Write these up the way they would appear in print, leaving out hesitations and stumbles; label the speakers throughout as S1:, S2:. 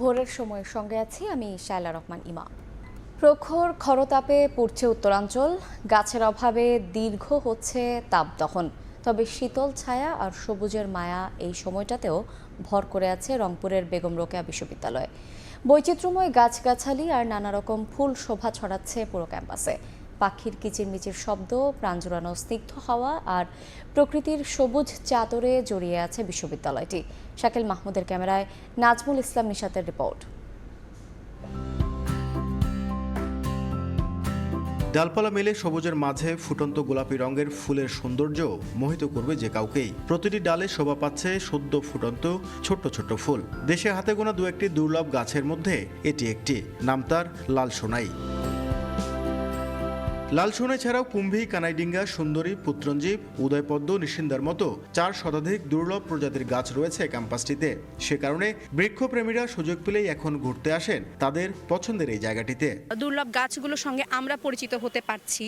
S1: ভোরের সময়ের সঙ্গে আছি আমি শায়লা রহমান ইমা। প্রখর খরতাপে পুড়ছে উত্তরাঞ্চল, গাছের অভাবে দীর্ঘ হচ্ছে তাপদহন। তবে শীতল ছায়া আর সবুজের মায়া এই সময়টাতেও ভর করে আছে রংপুরের বেগম রোকেয়া বিশ্ববিদ্যালয়। বৈচিত্র্যময় গাছগাছালি আর নানা রকম ফুল শোভা ছড়াচ্ছে পুরো ক্যাম্পাসে। পাখির কিচিরমিচির শব্দ, প্রাণ জুড়ানো স্নিগ্ধ হাওয়া আর প্রকৃতির সবুজ চাদরে জড়িয়ে আছে বিশ্ববিদ্যালয়টি। শাকিল মাহমুদের ক্যামেরায় নাজমুল ইসলাম নিশাতের রিপোর্ট।
S2: ডালপালা মেলে সবুজের মাঝে ফুটন্ত গোলাপি রঙের ফুলের সৌন্দর্য মোহিত করবে যে কাউকেই। প্রতিটি ডালে শোভা পাচ্ছে সদ্য ফুটন্ত ছোট্ট ছোট্ট ফুল। দেশে হাতে গোনা দু একটি দুর্লভ গাছের মধ্যে এটি একটি, নাম তার লাল সোনাই। লাল সোনাই ছাড়াও কুম্ভী, কানাইডিঙ্গা, সুন্দরী, পুত্রঞ্জীব, উদয়পদ্ম, নিশিন্দার মতো 4 শতাধিক দুর্লভ প্রজাতির গাছ রয়েছে ক্যাম্পাসটিতে। সে কারণে বৃক্ষপ্রেমীরা সুযোগ পেলেই এখন ঘুরতে আসেন তাদের পছন্দের এই জায়গাটিতে।
S3: দুর্লভ গাছগুলোর সঙ্গে আমরা পরিচিত হতে পারছি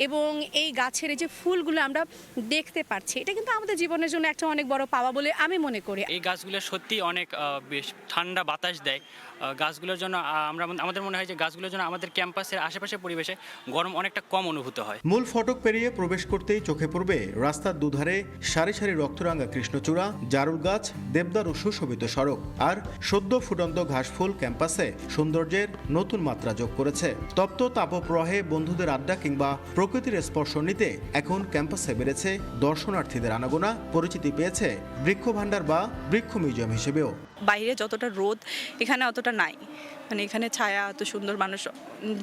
S3: এবং এই গাছের যে ফুলগুলো আমরা দেখতে পারছি, এটা কিন্তু আমাদের জীবনের জন্য একটা অনেক বড় পাওয়া বলে আমি মনে করি।
S4: এই গাছগুলো সত্যি অনেক বেশ ঠান্ডা বাতাস দেয়। গাছগুলোর জন্য আমাদের মনে হয় যে গাছগুলোর জন্য আমাদের ক্যাম্পাসের আশেপাশের পরিবেশে গরম অনেকটা কম অনুভূত হয়।
S2: মূল ফটক পেরিয়ে প্রবেশ করতেই চোখে পড়বে রাস্তার দুধারে সারি সারি রক্তরাঙা কৃষ্ণচূড়া, জারুল গাছ, দেবদার ও সুশোভিত সড়ক আর সদ্য ফুটন্ত ঘাসফুল ক্যাম্পাসে সৌন্দর্যের নতুন মাত্রা যোগ করেছে। তপ্ত তাপপ্রবাহে বন্ধুদের আড্ডা কিংবা প্রকৃতির স্পর্শ নিতে এখন ক্যাম্পাসে বেড়েছে দর্শনার্থীদের আনাগোনা। পরিচিতি পেয়েছে বৃক্ষ ভাণ্ডার বা বৃক্ষ মিউজিয়াম হিসেবেও।
S5: বাইরে যতটা রোদ এখানে অতটা নাই, মানে এখানে ছায়া এত সুন্দর, মানুষ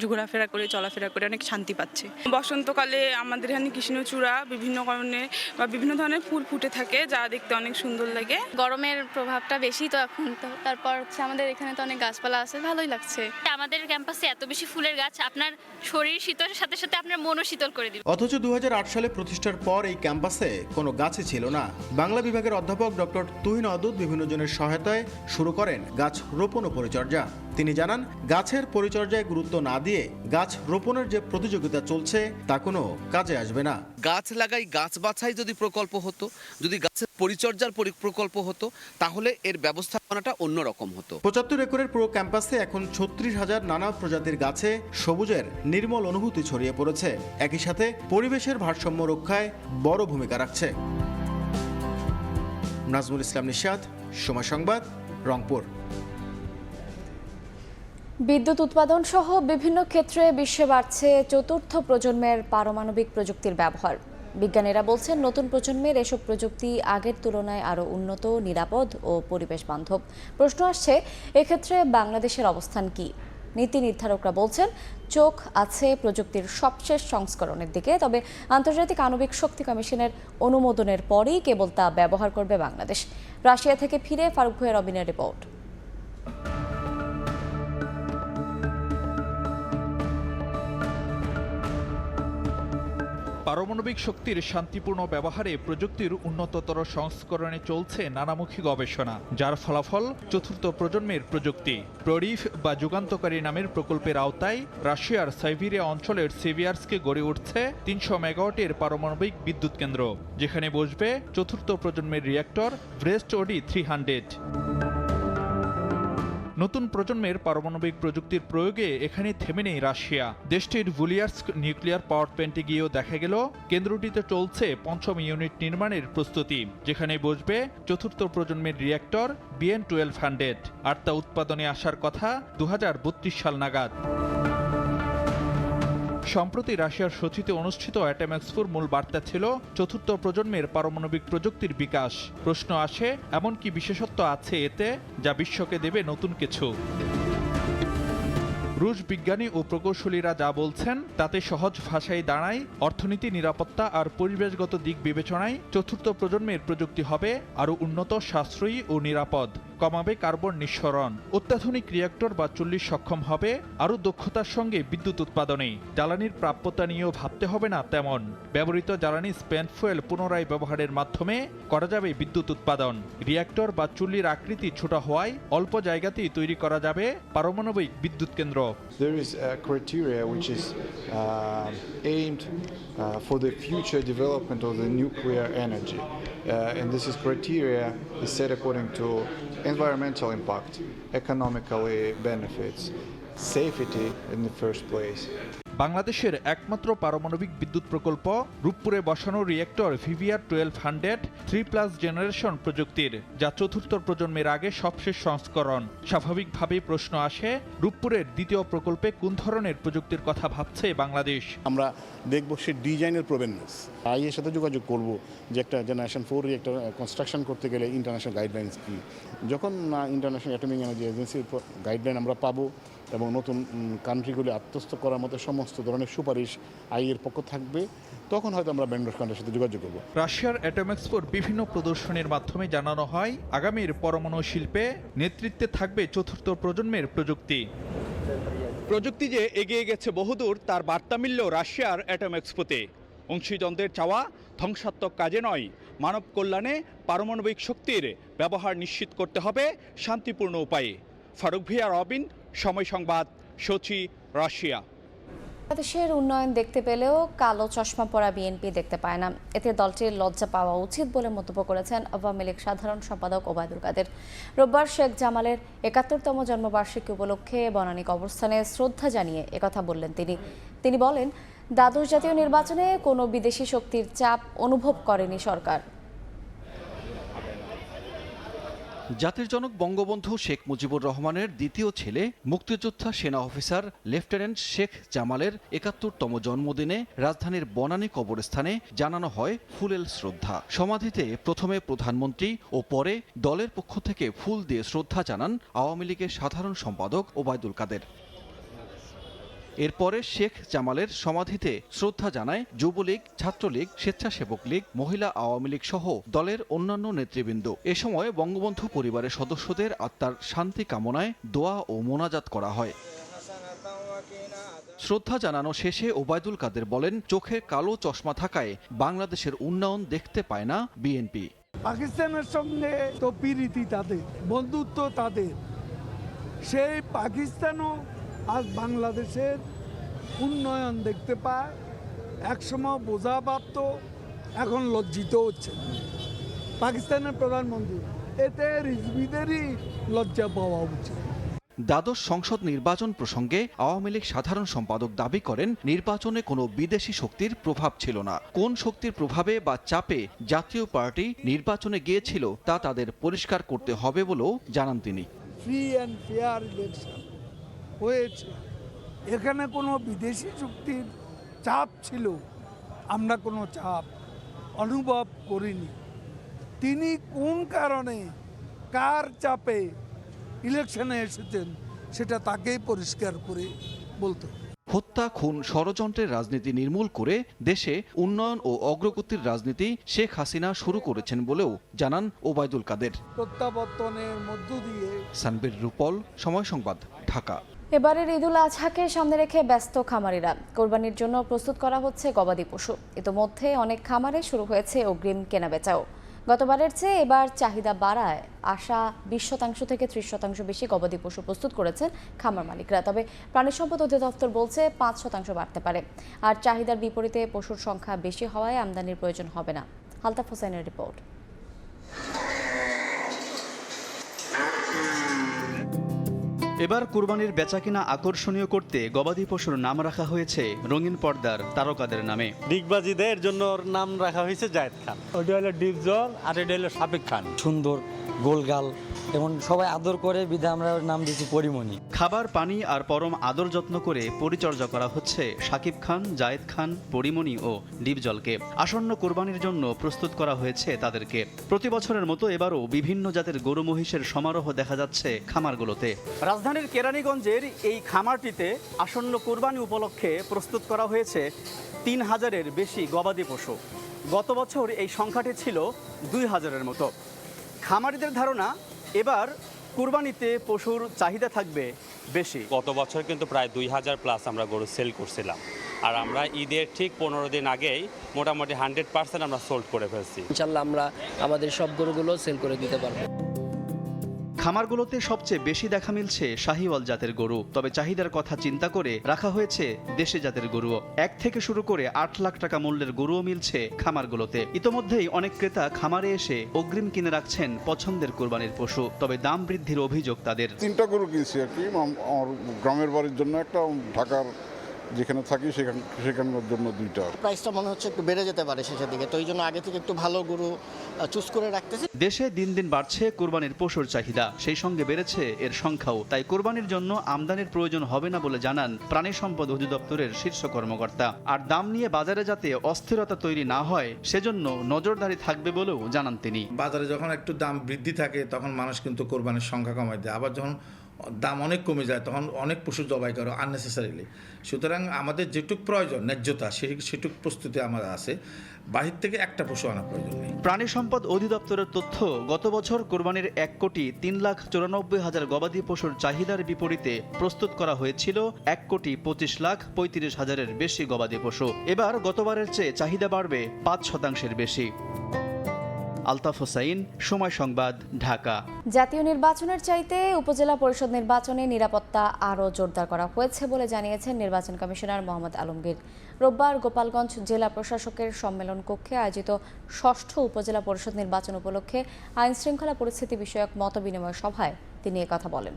S5: ঘোরাফেরা করে চলাফেরা করে অনেক শান্তি পাচ্ছে। বসন্তকালে আমাদের এখানে কৃষ্ণচূড়া বিভিন্ন কারণে বা বিভিন্ন ধরনের ফুল ফুটে থাকে, যা দেখতে অনেক সুন্দর লাগে।
S6: গরমের প্রভাবটা বেশি তো এখন, তো তারপর আমাদের এখানে তো অনেক গাছপালা আছে, ভালোই লাগছে।
S7: আমাদের ক্যাম্পাসে এত বেশি ফুলের গাছ আপনার শরীর শীতলের সাথে সাথে আপনার মনও শীতল করে দিবে।
S2: অথচ 2008 সালে প্রতিষ্ঠার পর এই ক্যাম্পাসে কোনো গাছই ছিল না। বাংলা বিভাগের অধ্যাপক ডক্টর তুহিন অদুত বিভিন্ন জনের সহায়তায় শুরু করেন গাছ রোপণ ও পরিচর্যা। তিনি জানান, গাছের পরিচর্যায় গুরুত্ব না দিয়ে গাছ রোপণের যে প্রতিযোগিতা চলছে তা কোনো কাজে আসবে না।
S8: গাছ লাগাই গাছ বাছাই যদি প্রকল্প হতো, যদি গাছের পরিচর্যার প্রকল্প হতো, তাহলে এর ব্যবস্থাপনাটা অন্যরকম হতো।
S2: 75 একরের পুরো ক্যাম্পাসে এখন 36,000 নানা প্রজাতির গাছে সবুজের নির্মল অনুভূতি ছড়িয়ে পড়েছে। একই সাথে পরিবেশের ভারসাম্য রক্ষায় বড় ভূমিকা রাখছে। নাজমুল ইসলাম নিশাত, সময় সংবাদ, রংপুর।
S1: বিদ্যুৎ উৎপাদন সহ বিভিন্ন ক্ষেত্রে বিশ্বে বাড়ছে চতুর্থ প্রজন্মের পারমাণবিক প্রযুক্তির ব্যবহার। বিজ্ঞানীরা বলছেন, নতুন প্রজন্মের এসব প্রযুক্তি আগের তুলনায় আরও উন্নত, নিরাপদ ও পরিবেশ বান্ধব। প্রশ্ন আসছে, এক্ষেত্রে বাংলাদেশের অবস্থান কি? নীতি নির্ধারকরা বলছেন, চোখ আছে প্রযুক্তির সবশেষ সংস্করণের দিকে, তবে আন্তর্জাতিক আণবিক শক্তি কমিশনের অনুমোদনের পরেই কেবল তা ব্যবহার করবে বাংলাদেশ। রাশিয়া থেকে ফিরে ফারুক ভূঁইয়া রবিনের রিপোর্ট।
S9: পারমাণবিক শক্তির শান্তিপূর্ণ ব্যবহারে প্রযুক্তির উন্নততর সংস্করণে চলছে নানামুখী গবেষণা, যার ফলাফল চতুর্থ প্রজন্মের প্রযুক্তি। প্ররিফ বা যুগান্তকারী নামের প্রকল্পের আওতায় রাশিয়ার সাইবেরিয়া অঞ্চলের সেভিয়ার্সকে গড়ে উঠছে 300 মেগাওয়াটের পারমাণবিক বিদ্যুৎ কেন্দ্র, যেখানে বসবে চতুর্থ প্রজন্মের রিঅ্যাক্টর ব্রেস্ট ওডি 300। নতুন প্রজন্মের পারমাণবিক প্রযুক্তির প্রয়োগে এখানে থেমে নেই রাশিয়া। দেশটির ভুলিয়ার্স্ক নিউক্লিয়ার পাওয়ার প্ল্যান্টে গিয়েও দেখা গেল কেন্দ্রটিতে চলছে 5ম ইউনিট নির্মাণের প্রস্তুতি, যেখানে বসবে চতুর্থ প্রজন্মের রিঅ্যাক্টর BN-1200, আর তা উৎপাদনে আসার কথা 2032 সাল নাগাদ। সম্প্রতি রাশিয়ার সোচিতে অনুষ্ঠিত অ্যাটম এক্সপোর মূল বার্তা ছিল চতুর্থ প্রজন্মের পারমাণবিক প্রযুক্তির বিকাশ। প্রশ্ন আসে, এমন কি বিশেষত্ব আছে এতে যা বিশ্বকে দেবে নতুন কিছু? রুশ বিজ্ঞানী ও প্রকৌশলীরা যা বলছেন তাতে সহজ ভাষায় দাঁড়ায়, অর্থনীতি, নিরাপত্তা আর পরিবেশগত দিক বিবেচনায় চতুর্থ প্রজন্মের প্রযুক্তি হবে আরও উন্নত, সাশ্রয়ী ও নিরাপদ, কমাবে কার্বন নিঃসরণ, অত্যাধুনিক রিঅ্যাক্টর বা চুল্লি সক্ষম হবে, আরও দক্ষতার সঙ্গে বিদ্যুৎ উৎপাদনে। জ্বালানির প্রাপ্যতা নিয়েও ভাবতে হবে না তেমন। ব্যবহৃত জ্বালানি স্পেন্ট ফুয়েল পুনরায় ব্যবহারের মাধ্যমে করা যাবে বিদ্যুৎ উৎপাদন। রিঅ্যাক্টর বা চুল্লির আকৃতি ছোট হওয়ায় অল্প জায়গাতেই তৈরি করা যাবে পারমাণবিক বিদ্যুৎ কেন্দ্র।
S10: There is a criteria which is aimed for the future development of the nuclear energy. and this is criteria is set according to environmental impact, economically benefits, safety in the first place.
S9: বাংলাদেশের একমাত্র পারমাণবিক বিদ্যুৎ প্রকল্প রূপপুরে বসানো reactor VVR-1200 3+ generation প্রযুক্তির, যা চতুর্থ প্রজন্মের আগে সবশেষ সংস্করণ। স্বাভাবিকভাবেই প্রশ্ন আসে, রূপপুরের দ্বিতীয় প্রকল্পে কোন ধরনের প্রযুক্তির কথা ভাবছে বাংলাদেশ?
S11: আমরা দেখব সে ডিজাইনের প্রবণতা, আইএর সাথে যোগাযোগ করব যে একটা জেনারেশন 4 রিয়েক্টর কনস্ট্রাকশন করতে গেলে ইন্টারন্যাশনাল গাইডলাইন্স কি। যখন ইন্টারন্যাশনাল অ্যাটমিক এনার্জি এজেন্সির গাইডলাইন আমরা পাবো এবং নতুন কান্ট্রিগুলি আত্মস্থ করার মতো সমস্ত ধরনের সুপারিশ আইএর পক্ষ থাকবে, তখন হয়তো আমরা ভেন্ডর কান্ট্রির সাথে যোগাযোগ করব।
S9: রাশিয়ার অ্যাটমেক্সপোর বিভিন্ন প্রদর্শনীর মাধ্যমে জানানো হয়, আগামীর পরমাণু শিল্পে নেতৃত্বে থাকবে চতুর্থ প্রজন্মের প্রযুক্তি। প্রযুক্তি যে এগিয়ে গেছে বহুদূর, তার বার্তা মিলল রাশিয়ার অ্যাটমেক্সপোতে। অংশীজনদের চাওয়া ধ্বংসাত্মক কাজে নয়, মানব কল্যাণে পারমাণবিক শক্তির ব্যবহার নিশ্চিত করতে হবে শান্তিপূর্ণ উপায়ে। ফারুক ভিয়া, রবিন, সময় সংবাদ, সোচি, রাশিয়া।
S1: বাংলাদেশের উন্নয়ন দেখতে পেলেও কালো চশমা পরা বিএনপি দেখতে পায় না, এতে দলটির লজ্জা পাওয়া উচিত বলে মন্তব্য করেছেন আওয়ামী লীগ সাধারণ সম্পাদক ওবায়দুল কাদের। রোববার শেখ জামালের ৭১তম জন্মবার্ষিকী উপলক্ষে বনানী কবরস্থানে শ্রদ্ধা জানিয়ে একথা বললেন তিনি বলেন, দ্বাদশ জাতীয় নির্বাচনে কোনো বিদেশি শক্তির চাপ অনুভব করেনি সরকার।
S12: জাতির জনক বঙ্গবন্ধু শেখ মুজিবুর রহমানের দ্বিতীয় ছেলে মুক্তিযোদ্ধা সেনা অফিসার লেফটেন্যান্ট শেখ জামালের ৭১তম জন্মদিনে রাজধানীর বনানী কবরস্থানে জানানো হয় ফুলেল শ্রদ্ধা। সমাধিতে প্রথমে প্রধানমন্ত্রী ও পরে দলের পক্ষ থেকে ফুল দিয়ে শ্রদ্ধা জানান আওয়ামী লীগের সাধারণ সম্পাদক ওবায়দুল কাদের। এরপরে শেখ জামালের সমাধিতে শ্রদ্ধা জানায় যুবলীগ, ছাত্রলীগ, স্বেচ্ছাসেবক লীগ, মহিলা আওয়ামী লীগ সহ দলের অন্যান্য নেতৃবৃন্দ। এ সময় বঙ্গবন্ধু পরিবারের সদস্যদের আত্মার শান্তি কামনায় দোয়া ও মোনাজাত করা হয়। শ্রদ্ধা জানানো শেষে ওবায়দুল কাদের বলেন, চোখে কালো চশমা থাকায় বাংলাদেশের উন্নয়ন দেখতে পায় না বিএনপি।
S13: পাকিস্তানের সঙ্গে তো প্রীতি তাদের, বন্ধুত্ব তাদের, সেই পাকিস্তানও আজ বাংলাদেশের উন্নয়ন দেখতে পায়। একসময় বোঝা ভাবত, এখন লজ্জিত হচ্ছে পাকিস্তানের প্রধানমন্ত্রী। এতে রিজভিদেরই লজ্জা পাওয়া উচিত।
S12: দ্বাদশ সংসদ নির্বাচন প্রসঙ্গে আওয়ামী লীগ সাধারণ সম্পাদক দাবি করেন, নির্বাচনে কোনো বিদেশি শক্তির প্রভাব ছিল না। কোন শক্তির প্রভাবে বা চাপে জাতীয় পার্টি নির্বাচনে গিয়েছিল তা তাদের পরিষ্কার করতে হবে বলেও জানান তিনি।
S13: ফ্রি অ্যান্ড ফেয়ার ইলেকশন হয়েছে, এখানে কোনো বিদেশি শক্তির চাপ ছিল, আমরা কোনো চাপ অনুভব করিনি। তিনি কোন কারণে কার চাপে ইলেকশনে এসেছেন সেটা তাকেই পরিষ্কার করে বলতে।
S12: হত্যা, খুন, ষড়যন্ত্রের রাজনীতি নির্মূল করে দেশে উন্নয়ন ও অগ্রগতির রাজনীতি শেখ হাসিনা শুরু করেছেন বলেও জানান ওবায়দুল কাদের।
S13: প্রত্যাবর্তনের মধ্য দিয়ে
S12: সানবীর রূপল, সময় সংবাদ, ঢাকা।
S1: এবারের ঈদুল আজহাকে সামনে রেখে ব্যস্ত খামারিরা। কোরবানির জন্য প্রস্তুত করা হচ্ছে গবাদি পশু। ইতোমধ্যে অনেক খামারে শুরু হয়েছে অগ্রিম কেনাবেচাও। গতবারের চেয়ে এবার চাহিদা বাড়ায় আশা 20% থেকে 30% বেশি গবাদি পশু প্রস্তুত করেছেন খামার মালিকরা। তবে প্রাণী সম্পদ অধিদপ্তর বলছে 5% বাড়তে পারে। আর চাহিদার বিপরীতে পশুর সংখ্যা বেশি হওয়ায় আমদানির প্রয়োজন হবে না। আলতাফ হোসেনের রিপোর্ট।
S14: এবার কুরবানির বেচাকিনা আকর্ষণীয় করতে গবাদি পশুর নাম রাখা হয়েছে রঙিন পর্দার তারকাদের নামে।
S15: ডিগবাজিদের জন্য নাম রাখা হয়েছে জায়েদ খান, ওইটা হলো ডিপজল আর এটা হলো সাবেক খান।
S16: সুন্দর গোলগাল এবং সবাই আদর করে বিধা আমরা নাম দিয়েছি পরিমণি।
S14: খাবার, পানি আর পরম আদর যত্ন করে পরিচর্যা করা হচ্ছে শাকিব খান, জায়েদ খান, পরিমণি ও ডিপজলকে। আসন্ন কোরবানির জন্য প্রস্তুত করা হয়েছে তাদেরকে। প্রতি বছরের মতো এবারও বিভিন্ন জাতের গরু মহিষের সমারোহ দেখা যাচ্ছে খামারগুলোতে।
S17: রাজধানীর কেরানীগঞ্জের এই খামারটিতে আসন্ন কোরবানি উপলক্ষে প্রস্তুত করা হয়েছে 3000-এর বেশি গবাদি পশু। গত বছর এই সংখ্যাটি ছিল 2000-এর মতো। খামারিদের ধারণা, এবার কুরবানিতে পশুর চাহিদা থাকবে বেশি।
S18: গত বছর কিন্তু প্রায় 2000+ আমরা গরু সেল করছিলাম, আর আমরা ঈদের ঠিক 15 দিন আগেই মোটামুটি 100% আমরা সোল্ড করে ফেলছি।
S19: ইনশাল্লাহ আমরা আমাদের সব গরুগুলো সেল করে দিতে পারবো।
S14: খামারগুলোতে সবচেয়ে বেশি দেখা মিলছে শাহিওয়াল জাতের গরু, তবে চাহিদার কথা চিন্তা করে রাখা হয়েছে দেশি জাতের গরুও। 1 থেকে শুরু করে 8 লাখ টাকা মূল্যের গরুও মিলছে খামারগুলোতে। ইতোমধ্যেই অনেক ক্রেতা খামারে এসে অগ্রিম কিনে রাখছেন পছন্দের কোরবানির পশু, তবে দাম বৃদ্ধির অভিযোগ তাদের।
S11: 3টা গরু কিনছি আর কি, আমার গ্রামের বাড়ির জন্য একটা, ঢাকার যেখানে থাকি সেখানের জন্য 2টা।
S19: প্রাইসটা মনে হচ্ছে একটু বেড়ে যেতে পারে শেষের দিকে, তো এই জন্য আগে থেকে একটু ভালো গরু চুজ করে রাখতেছি।
S14: দেশে দিন দিন বাড়ছে কোরবানির পশুর চাহিদা, সেই সঙ্গে বেড়েছে এর সংখ্যাও। তাই কোরবানির জন্য আমদানির প্রয়োজন হবে না বলে জানান প্রাণী সম্পদ অধিদপ্তরের শীর্ষ কর্মকর্তা। আর দাম নিয়ে বাজারে যাতে অস্থিরতা তৈরি না হয় সেজন্য নজরদারি থাকবে বলেও জানান তিনি।
S20: বাজারে যখন একটু দাম বৃদ্ধি থাকে তখন মানুষ কিন্তু কোরবানির সংখ্যা কমায় দেয়, আবার যখন দাম অনেক কমে যায় তখন অনেক পশু জবাই করে আননেসেসারিলি। সুতরাং আমাদের যেটুক প্রয়োজন ন্যায্যতা সেটুক প্রস্তুতি আমাদের আছে, বাহির থেকে একটা পশু আনা প্রয়োজন নেই।
S14: প্রাণী সম্পদ অধিদপ্তরের তথ্য, গত বছর কোরবানির 1,94,00,000 গবাদি পশুর চাহিদার বিপরীতে প্রস্তুত করা হয়েছিল 1,25,35,000-এর বেশি গবাদি পশু। এবার গতবারের চেয়ে চাহিদা বাড়বে 5% বেশি। আলতাফ হোসাইন, সময় সংবাদ, ঢাকা।
S1: জাতীয় নির্বাচনের চাইতে উপজেলা পরিষদ নির্বাচনে নিরাপত্তা আরও জোরদার করা হয়েছে বলে জানিয়েছেন নির্বাচন কমিশনার মোহাম্মদ আলমগীর। রোববার গোপালগঞ্জ জেলা প্রশাসকের সম্মেলন কক্ষে আয়োজিত 6ষ্ঠ উপজেলা পরিষদ নির্বাচন উপলক্ষে আইনশৃঙ্খলা পরিস্থিতি বিষয়ক মতবিনিময় সভায় তিনি কথা বলেন।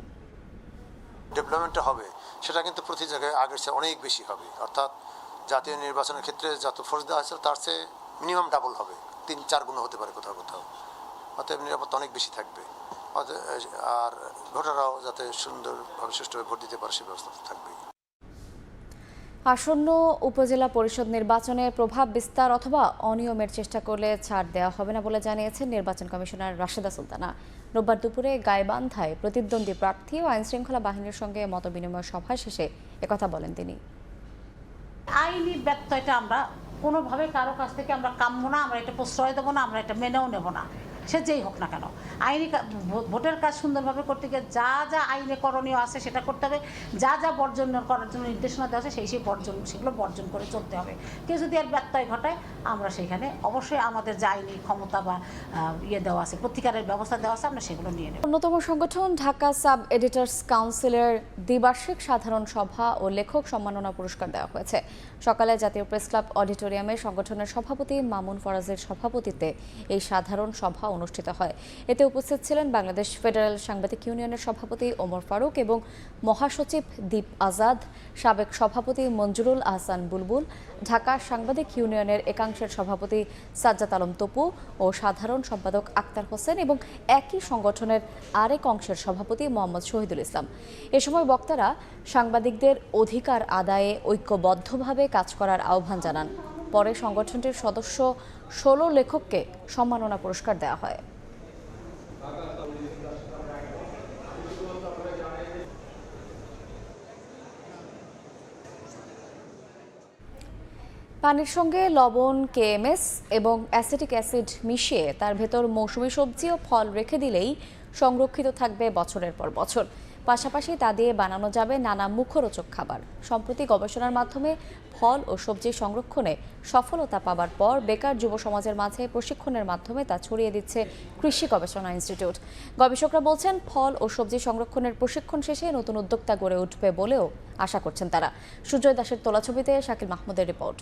S21: ডেভেলপমেন্টটা হবে সেটা কিন্তু প্রতি জায়গায় আগের চেয়ে অনেক বেশি হবে, অর্থাৎ জাতীয় নির্বাচনের ক্ষেত্রে যত ফোর্স দেওয়া হয়েছিল তার চেয়ে মিনিমাম ডাবল হবে, 3-4 গুণ হতে পারে কোথাও কোথাও। অতএব নিরাপত্তা অনেক বেশি থাকবে, আর ভোটাররাও যাতে সুন্দরভাবে সুষ্ঠুভাবে ভোট দিতে পারে সে ব্যবস্থা থাকবে।
S1: আসন্ন উপজেলা পরিষদ নির্বাচনে প্রভাব বিস্তার অথবা অনিয়মের চেষ্টা করলে ছাড় দেওয়া হবে না বলে জানিয়েছেন নির্বাচন কমিশনার রাশেদা সুলতানা। রোববার দুপুরে গাইবান্ধায় প্রতিদ্বন্দ্বী প্রার্থী ও আইনশৃঙ্খলা বাহিনীর সঙ্গে মতবিনিময় সভা শেষে একথা বলেন তিনি।
S22: আইনি ব্যত্যয়টা আমরা কোনোভাবে কারো কাছ থেকে আমরা কাম্য না, আমরা এটা প্রশ্রয় দেবো না, আমরা এটা মেনেও নেব না, সে যেই হোক না কেন। আইনি ভোটের কাজ সুন্দরভাবে করতে গিয়ে যা যা আইনে করণীয় আছে সেটা করতে হবে, যা যা বর্জন করার জন্য নির্দেশনা দেওয়া আছে সেগুলো বর্জন করে চলতে হবে। কেউ যদি এর ব্যত্যয় ঘটায় আমরা সেখানে অবশ্যই আমাদের যে আইনি ক্ষমতা বা দেওয়া আছে, প্রতিকারের ব্যবস্থা দেওয়া আছে, আমরা সেগুলো নিয়ে নেব।
S1: অন্যতম সংগঠন ঢাকা সাব এডিটর্স কাউন্সিলের দ্বিবার্ষিক সাধারণ সভা ও লেখক সম্মাননা পুরস্কার দেওয়া হয়েছে। সকালে জাতীয় প্রেস ক্লাব অডিটোরিয়ামে সংগঠনের সভাপতি মামুন ফরাজের সভাপতিত্বে এই সাধারণ সভা অনুষ্ঠিত হয়। এতে উপস্থিত ছিলেন বাংলাদেশ ফেডারেল সাংবাদিক ইউনিয়নের সভাপতি ওমর ফারুক এবং মহাসচিব দীপ আজাদ, সাবেক সভাপতি মঞ্জুরুল আহসান বুলবুল, ঢাকা সাংবাদিক ইউনিয়নের একাংশের সভাপতি সাজ্জাদ আলম তপু ও সাধারণ সম্পাদক আক্তার হোসেন এবং একই সংগঠনের আরেক অংশের সভাপতি মোহাম্মদ শহীদুল ইসলাম। এ সময় বক্তারা সাংবাদিকদের অধিকার আদায়ে ঐক্যবদ্ধভাবে কাজ করার আহ্বান জানান। পরে সংগঠনটির সদস্য 16 লেখককে সম্মাননা পুরস্কার দেওয়া হয়। পানির সঙ্গে লবণ, কেএমএস এবং অ্যাসিটিক অ্যাসিড মিশিয়ে তার ভেতর মৌসুমী সবজি ও ফল রেখে দিলেই সংরক্ষিত থাকবে বছরের পর বছর। পাশাপাশি তা দিয়ে বানানো যাবে নানা মুখরোচক খাবার। সম্প্রতি গবেষণার মাধ্যমে ফল ও সবজি সংরক্ষণে সফলতা পাবার পর বেকার যুব সমাজের মাঝে প্রশিক্ষণের মাধ্যমে তা ছড়িয়ে দিচ্ছে কৃষি গবেষণা ইনস্টিটিউট। গবেষকরা বলছেন, ফল ও সবজি সংরক্ষণের প্রশিক্ষণ শেষে নতুন উদ্যোক্তা গড়ে উঠবে বলেও আশা করছেন তারা। সুজয় দাসের তোলা ছবিতে শাকিল মাহমুদের রিপোর্ট।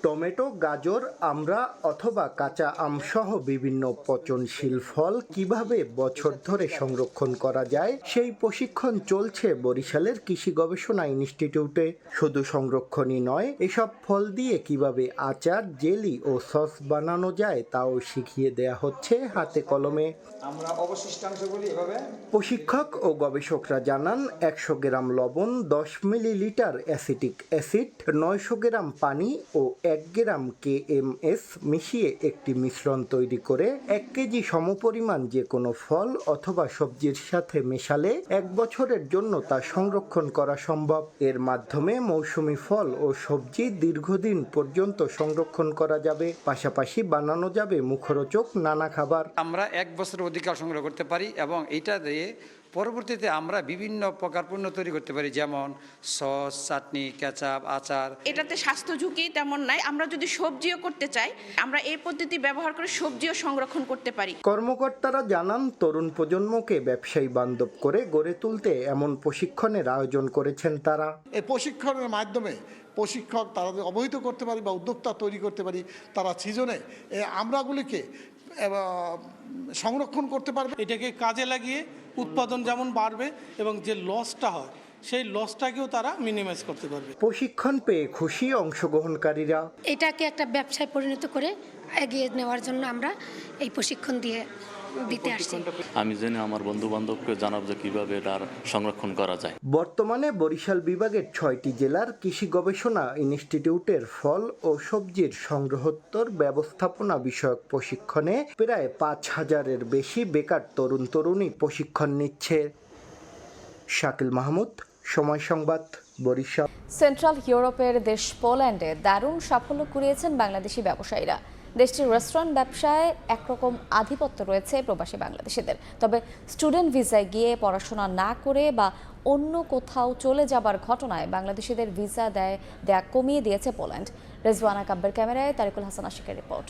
S23: টমেটো, গাজর, আমড়া অথবা কাঁচা আমসহ বিভিন্ন পচনশীল ফল কিভাবে বছর ধরে সংরক্ষণ করা যায় সেই প্রশিক্ষণ চলছে বরিশালের কৃষি গবেষণা ইনস্টিটিউটে। শুধু সংরক্ষণই নয়, এসব ফল দিয়ে কিভাবে আচার, জেলি ও সস বানানো যায় তাও শিখিয়ে দেয়া হচ্ছে হাতে কলমে।
S24: আমরা অবশিষ্টাংশ বলি এভাবে।
S23: প্রশিক্ষক ও গবেষকরা জানান, 100 গ্রাম লবণ, 10 মিলিলিটার অ্যাসিটিক অ্যাসিড, 900 গ্রাম পানি ও 1 গ্রাম কেএমএস মিশিয়ে একটি মিশ্রণ তৈরি করে 1 কেজি সমপরিমাণ যে কোনো ফল অথবা সবজির সাথে মেশালে 1 বছরের জন্য তা সংরক্ষণ করা সম্ভব। এর মাধ্যমে মৌসুমী ফল ও সবজি দীর্ঘদিন পর্যন্ত সংরক্ষণ করা যাবে, পাশাপাশি বানানো যাবে মুখরোচক নানা খাবার।
S24: আমরা 1 বছরের অধিকার সংগ্রহ করতে পারি এবং এইটা দিয়ে পরবর্তীতে আমরা বিভিন্ন প্রকার পণ্য তৈরি করতে পারি, যেমন সস, চাটনি, কেচাপ, আচার।
S3: এটাতে স্বাস্থ্য ঝুঁকি তেমন নাই। আমরা যদি সবজিও করতে চাই, আমরা এই পদ্ধতি ব্যবহার করে সবজিও সংরক্ষণ করতে পারি।
S23: কর্মকর্তারা জানান, তরুণ প্রজন্মকে ব্যবসায়ী বান্ধব করে গড়ে তুলতে এমন প্রশিক্ষণের আয়োজন করেছেন তারা।
S4: এই প্রশিক্ষণের মাধ্যমে প্রশিক্ষক তাদের অবহিত করতে পারি বা উদ্যোক্তা তৈরি করতে পারি, তারা সিজনে এই আমড়াগুলিকে সংরক্ষণ করতে পারবে।
S5: এটাকে কাজে লাগিয়ে উৎপাদন যেমন বাড়বে এবং যে লসটা হয় সেই লসটাকেও তারা মিনিমাইজ করতে পারবে।
S23: প্রশিক্ষণ পেয়ে খুশি অংশগ্রহণকারীরা।
S6: এটাকে একটা ব্যবসায় পরিণত করে এগিয়ে নেওয়ার জন্য আমরা এই প্রশিক্ষণ দিতে আসছি।
S25: আমি জেনে আমার বন্ধু বান্ধবকে জানাবো যে কিভাবে এটার সংরক্ষণ করা যায়।
S23: বর্তমানে বরিশাল বিভাগের 6টি জেলার কৃষি গবেষণা ইনস্টিটিউটের ফল ও সবজির সংগ্রহোত্তর ব্যবস্থাপনা বিষয়ক প্রশিক্ষণে প্রায় 5,000-এর বেশি বেকার তরুণ তরুণী প্রশিক্ষণ নিচ্ছে। শাকিল মাহমুদ, সময় সংবাদ, বরিশাল।
S1: সেন্ট্রাল ইউরোপের দেশ পোল্যান্ডে দারুণ সাফল্য কুড়িয়েছেন বাংলাদেশি ব্যবসায়ীরা। দেশটির রেস্টুরেন্ট ব্যবসায় একরকম আধিপত্য রয়েছে প্রবাসী বাংলাদেশিদের। তবে স্টুডেন্ট ভিসায় গিয়ে পড়াশোনা না করে বা অন্য কোথাও চলে যাবার ঘটনায় বাংলাদেশিদের ভিসা দেয়া কমিয়ে দিয়েছে পোল্যান্ড। রেজওয়ানা কাব্যের ক্যামেরায় তারিকুল হাসান আশিকের রিপোর্ট।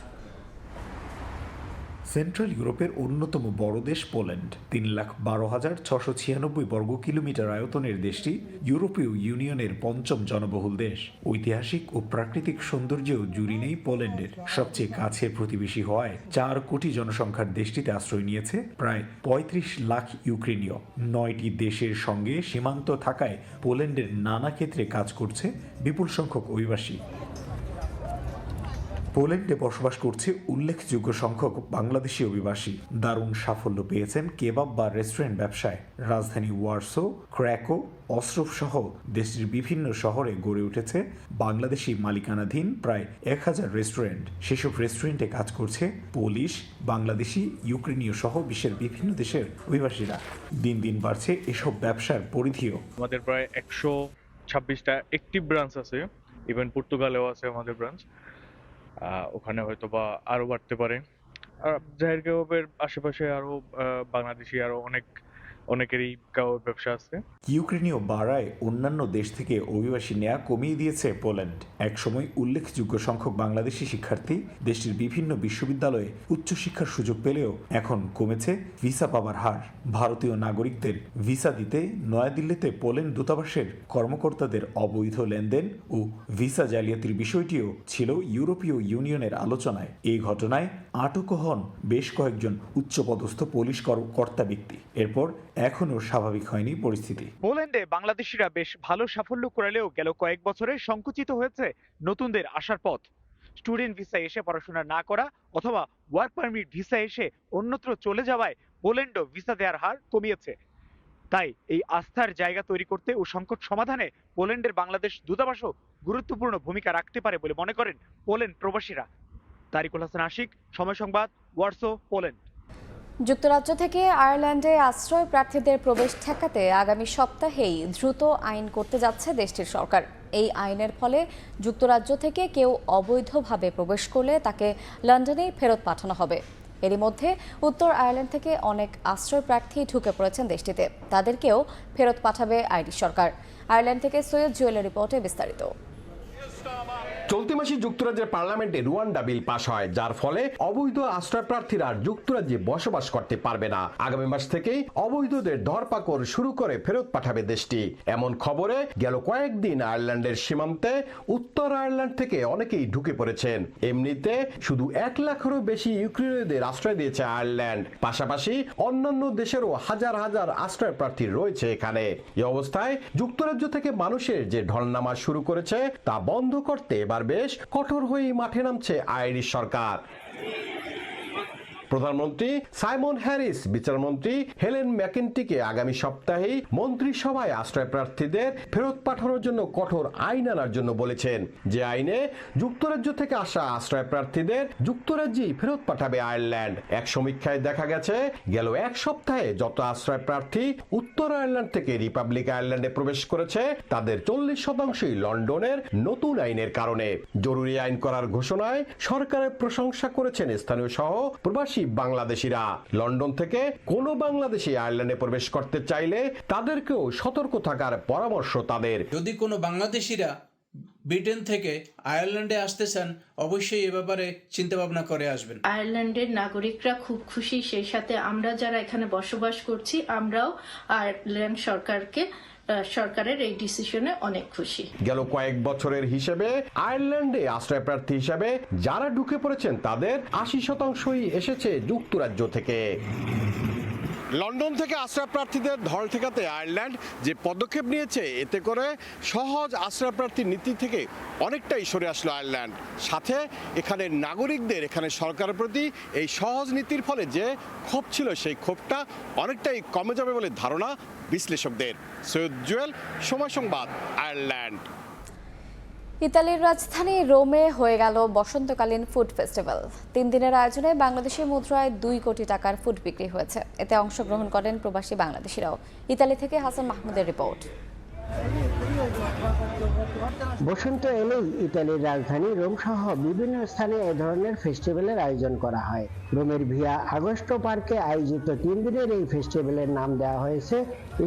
S26: সেন্ট্রাল ইউরোপের অন্যতম বড় দেশ পোল্যান্ড। 3,12,696 বর্গ কিলোমিটার আয়তনের দেশটি ইউরোপীয় ইউনিয়নের 5ম জনবহুল দেশ। ঐতিহাসিক ও প্রাকৃতিক সৌন্দর্যেও জুড়ি নেই পোল্যান্ডের। সবচেয়ে কাছের প্রতিবেশী হওয়ায় 4 কোটি জনসংখ্যার দেশটিতে আশ্রয় নিয়েছে প্রায় 35 লাখ ইউক্রেনীয়। 9টি দেশের সঙ্গে সীমান্ত থাকায় পোল্যান্ডের নানা ক্ষেত্রে কাজ করছে বিপুল সংখ্যক অভিবাসী। পোল্যান্ডে বসবাস করছে উল্লেখযোগ্য সংখ্যক বাংলাদেশি অভিবাসী। দারুণ সাফল্য পেয়েছেন কেবাব বা রেস্টুরেন্ট ব্যবসায়। রাজধানী ওয়ার্সো, ক্র্যাকো, অস্ট্রোভ সহ দেশটির বিভিন্ন শহরে গড়ে উঠেছে বাংলাদেশি মালিকানাধীন প্রায় 1000 রেস্টুরেন্ট। সেসব রেস্টুরেন্টে কাজ করছে পোলিশ, বাংলাদেশি, ইউক্রেনীয় সহ বিশ্বের বিভিন্ন দেশের অভিবাসীরা। দিন দিন বাড়ছে এসব ব্যবসার পরিধিও।
S9: আমাদের প্রায় 126টা অ্যাক্টিভ ব্রাঞ্চ আছে। ইভেন পর্তুগালেও আছে আমাদের ব্রাঞ্চ। ওখানে হয়তো বা আরো বাড়তে পারে। আর জাহির কাবাবের আশেপাশে আরো বাংলাদেশি আরো অনেকেরই কাবাব ব্যবসা আছে।
S26: ইউক্রেনীয় বাড়ায় অন্যান্য দেশ থেকে অভিবাসী নেওয়া কমিয়ে দিয়েছে পোল্যান্ড। একসময় উল্লেখযোগ্য সংখ্যক বাংলাদেশি শিক্ষার্থী দেশটির বিভিন্ন বিশ্ববিদ্যালয়ে উচ্চশিক্ষার সুযোগ পেলেও এখন কমেছে ভিসা পাওয়ার হার। ভারতীয় নাগরিকদের ভিসা দিতে নয়াদিল্লিতে পোল্যান্ড দূতাবাসের কর্মকর্তাদের অবৈধ লেনদেন ও ভিসা জালিয়াতির বিষয়টিও ছিল ইউরোপীয় ইউনিয়নের আলোচনায়। এই ঘটনায় আটক হন বেশ কয়েকজন উচ্চপদস্থ পুলিশ কর্তা ব্যক্তি। এরপর এখনও স্বাভাবিক হয়নি পরিস্থিতি।
S9: পোল্যান্ডে বাংলাদেশিরা বেশ ভালো সাফল্য করলেও গেল কয়েক বছরে সংকুচিত হয়েছে নতুনদের আসার পথ। স্টুডেন্ট ভিসা এসে পড়াশোনা না করা অথবা ওয়ার্ক পারমিট ভিসা এসে অন্যত্র চলে যাওয়ায় পোল্যান্ডও ভিসা দেওয়ার হার কমিয়েছে। তাই এই আস্থার জায়গা তৈরি করতে ও সংকট সমাধানে পোল্যান্ডের বাংলাদেশ দূতাবাসও গুরুত্বপূর্ণ ভূমিকা রাখতে পারে বলে মনে করেন পোল্যান্ড প্রবাসীরা। তারিকুল হাসান আশিক, সময় সংবাদ, ওয়ার্সো, পোল্যান্ড।
S1: যুক্তরাজ্য থেকে আয়ারল্যান্ডে আশ্রয় প্রার্থীদের প্রবেশ ঠেকাতে আগামী সপ্তাহেই দ্রুত আইন করতে যাচ্ছে দেশটির সরকার। এই আইনের ফলে যুক্তরাজ্য থেকে কেউ অবৈধভাবে প্রবেশ করলে তাকে লন্ডনে ফেরত পাঠানো হবে। এরই মধ্যে উত্তর আয়ারল্যান্ড থেকে অনেক আশ্রয় প্রার্থী ঢুকে পড়েছেন দেশটিতে। তাদেরকেও ফেরত পাঠাবে আইরিশ সরকার। আয়ারল্যান্ড থেকে সৈয়দ জুয়েলের রিপোর্টে বিস্তারিত।
S27: চলতি মাসে যুক্তরাজ্যের পার্লামেন্টে রুয়ান্ডা বিল পাস হয়, যার ফলে অবৈধ আশ্রয় প্রার্থীরা আর যুক্তরাজ্যে বসবাস করতে পারবে না। আগামী মাস থেকেই অবৈধদের ধরপাকড় শুরু করে ফেরত পাঠাবে দেশটি। এমন খবরে গেল কয়েকদিন আয়ারল্যান্ডের সীমান্তে উত্তর আয়ারল্যান্ড থেকে অনেকেই ঢুকে পড়েছেন। এমনিতে শুধু 1 লাখেরও বেশি ইউক্রেনীয়দের আশ্রয় দিয়েছে আয়ারল্যান্ড। পাশাপাশি অন্যান্য দেশেরও হাজার হাজার আশ্রয় প্রার্থী রয়েছে এখানে। এই অবস্থায় যুক্তরাজ্য থেকে মানুষের যে ঢলনামা শুরু করেছে তা বন্ধ করতে এবার বেশ কঠোর হয়ে মাঠে নামছে আইরিশ সরকার। প্রধানমন্ত্রী সাইমন হ্যারিস বিচারমন্ত্রী হেলেন ম্যাকেন্টিকে আগামী সপ্তাহেই মন্ত্রিসভায় আশ্রয় প্রার্থীদের ফেরত পাঠানোর জন্য কঠোর আইন আনার জন্য বলেছেন, যে আইনে যুক্তরাজ্য থেকে আসা আশ্রয় প্রার্থীদের যুক্তরাজ্যেই ফেরত পাঠাবে আয়ারল্যান্ড। এক সমীক্ষায় দেখা গেছে গেল এক সপ্তাহে যত আশ্রয় প্রার্থী উত্তর আয়ারল্যান্ড থেকে রিপাবলিক আয়ারল্যান্ডে প্রবেশ করেছে তাদের 40% লন্ডনের নতুন আইনের কারণে। জরুরি আইন করার ঘোষণায় সরকারের প্রশংসা করেছেন স্থানীয় সহ প্রবাসী প্রবাসী বাংলাদেশিরা। লন্ডন থেকে কোনো বাংলাদেশি আয়ারল্যান্ডে প্রবেশ করতে চাইলে তাদেরকেও সতর্ক থাকার পরামর্শ তাদের।
S2: যদি কোনো বাংলাদেশিরা ব্রিটেন থেকে আয়ারল্যান্ডে আসতে চান, অবশ্যই এ ব্যাপারে চিন্তা ভাবনা করে আসবেন।
S7: আয়ারল্যান্ডের নাগরিকরা খুব খুশি, সেই সাথে আমরা যারা এখানে বসবাস করছি আমরাও আয়ারল্যান্ড সরকারের এই ডিসিশনে অনেক খুশি।
S27: গেল কয়েক বছরের হিসেবে আয়ারল্যান্ডে আশ্রয় প্রার্থী হিসেবে যারা ঢুকে পড়েছেন তাদের ৮০%ই এসেছে যুক্তরাজ্য থেকে। লন্ডন থেকে আশ্রয় প্রার্থীদের ঢল ঠেকাতে আয়ারল্যান্ড যে পদক্ষেপ নিয়েছে, এতে করে সহজ আশ্রয় প্রার্থীর নীতি থেকে অনেকটাই সরে আসলো আয়ারল্যান্ড। সাথে এখানে নাগরিকদের, এখানে সরকারের প্রতি এই সহজ নীতির ফলে যে ক্ষোভ ছিল, সেই ক্ষোভটা অনেকটাই কমে যাবে বলে ধারণা বিশ্লেষকদের। সৈয়দ জুয়েল, সময় সংবাদ, আয়ারল্যান্ড।
S1: ইতালির রাজধানী রোমে হয়ে গেল বসন্তকালীন ফুড ফেস্টিভ্যাল। 3 দিনের আয়োজনে বাংলাদেশি মুদ্রায় 2 কোটি টাকার ফুড বিক্রি হয়েছে। এতে অংশগ্রহণ করেন প্রবাসী বাংলাদেশিরাও। ইতালি থেকে হাসান মাহমুদের রিপোর্ট।
S8: বসন্ত এলেই ইতালির রাজধানী রোম সহ বিভিন্ন স্থানে এ ধরনের ফেস্টিভ্যালের আয়োজন করা হয়। রোমের ভিয়া আগস্টো পার্কে আয়োজিত 3 দিনের এই ফেস্টিভ্যালের নাম দেওয়া হয়েছে